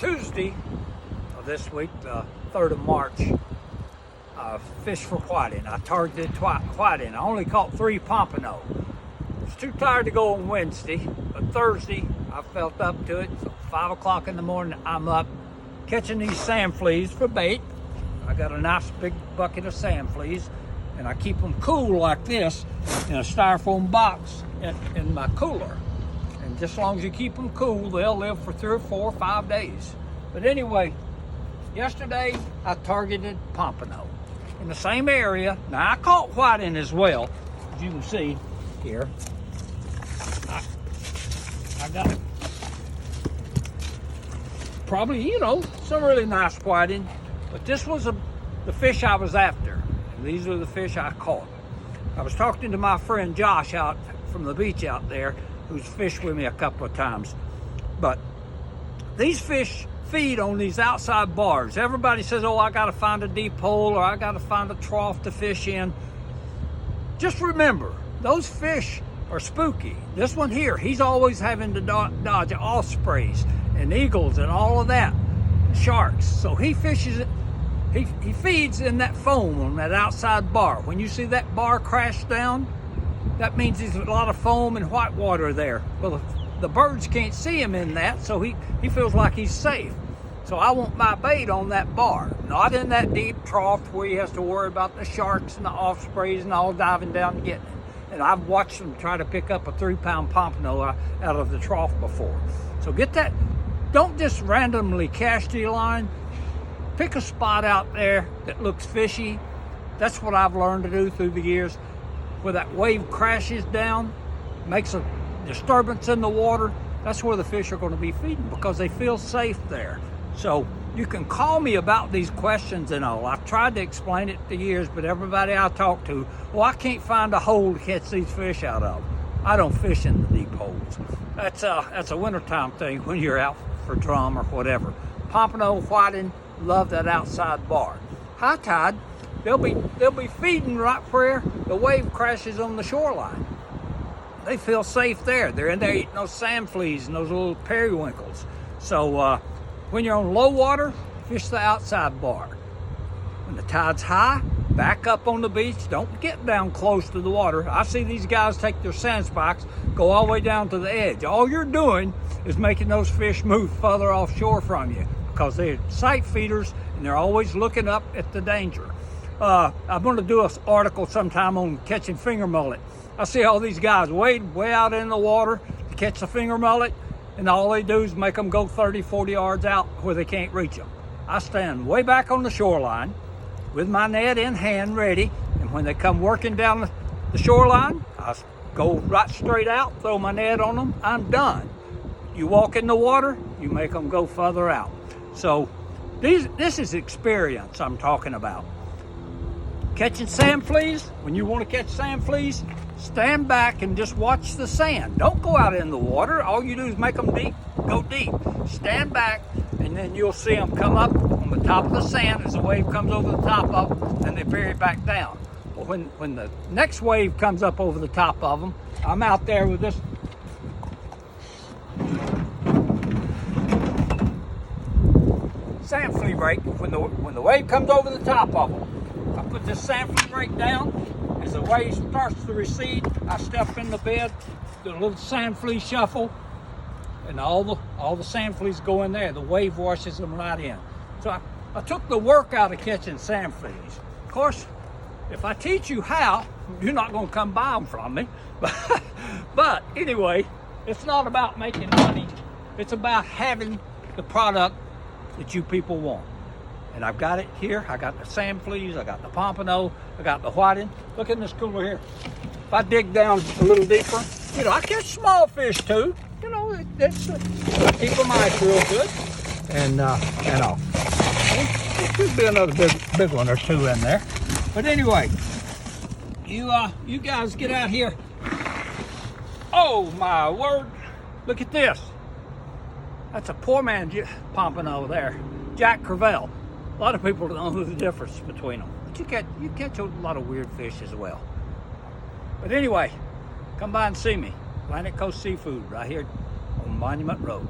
Tuesday of this week, the 3rd of March, I fished for whiting. I targeted whiting. I only caught 3 pompano. I was too tired to go on Wednesday, but Thursday I felt up to it. So 5 o'clock in the morning, I'm up catching these sand fleas for bait. I got a nice big bucket of sand fleas, and I keep them cool like this in a styrofoam box in my cooler. And just as long as you keep them cool, they'll live for 3 or 4 or 5 days. But anyway, yesterday I targeted pompano in the same area. Now I caught whiting as well, as you can see here. I got probably, some really nice whiting, but this was the fish I was after, and these are the fish I caught. I was talking to my friend Josh out from the beach out there, who's fished with me a couple of times. But these fish feed on these outside bars. Everybody says, oh, I gotta find a deep hole, or I gotta find a trough to fish in. Just remember, those fish are spooky. This one here, he's always having to dodge ospreys and eagles and all of that, sharks. So he fishes it, he feeds in that foam on that outside bar. When you see that bar crash down, that means there's a lot of foam and white water there. Well, the birds can't see him in that, so he feels like he's safe. So I want my bait on that bar, not in that deep trough where he has to worry about the sharks and the ospreys and all diving down and getting it. And I've watched them try to pick up a 3-pound pompano out of the trough before. So get that, don't just randomly cast your line. Pick a spot out there that looks fishy. That's what I've learned to do through the years. Where that wave crashes down, makes a disturbance in the water, that's where the fish are going to be feeding, because they feel safe there. So you can call me about these questions and all. I've tried to explain it for years, but everybody I talk to, well, I can't find a hole to catch these fish out of. I don't fish in the deep holes. That's a wintertime thing when you're out for drum or whatever. Pompano, whiting, love that outside bar. High tide, they'll be feeding right where the wave crashes on the shoreline. They feel safe there. They're in there eating those sand fleas and those little periwinkles. So when you're on low water, fish the outside bar. When the tide's high, back up on the beach. Don't get down close to the water. I see these guys take their sand spikes, go all the way down to the edge. All you're doing is making those fish move further offshore from you, because they're sight feeders and they're always looking up at the danger. I'm going to do an article sometime on catching finger mullet. I see all these guys wade way out in the water to catch the finger mullet, and all they do is make them go 30, 40 yards out where they can't reach them. I stand way back on the shoreline with my net in hand ready, and when they come working down the shoreline, I go right straight out, throw my net on them, I'm done. You walk in the water, you make them go further out. So this is experience I'm talking about. Catching sand fleas, when you want to catch sand fleas, stand back and just watch the sand. Don't go out in the water. All you do is make them go deep. Stand back, and then you'll see them come up on the top of the sand as the wave comes over the top of them, and they bury back down. But when the next wave comes up over the top of them, I'm out there with this sand flea rake. When the wave comes over the top of them, I put this sand flea rake down. As the wave starts to recede, I step in the bed, do a little sand flea shuffle, and all the sand fleas go in there. The wave washes them right in. So I took the work out of catching sand fleas. Of course, if I teach you how, you're not going to come buy them from me. But anyway, it's not about making money. It's about having the product that you people want. And I've got it here. I got the sand fleas, I got the pompano, I got the whiting. Look in this cooler here. If I dig down a little deeper, I catch small fish too. That's keep them eyes real good. And all. There could be another big one or two in there. But anyway, you guys get out here. Oh my word! Look at this. That's a poor man pompano there, Jack Crevalle. A lot of people don't know the difference between them. But you catch a lot of weird fish as well. But anyway, come by and see me. Atlantic Coast Seafood right here on Monument Road.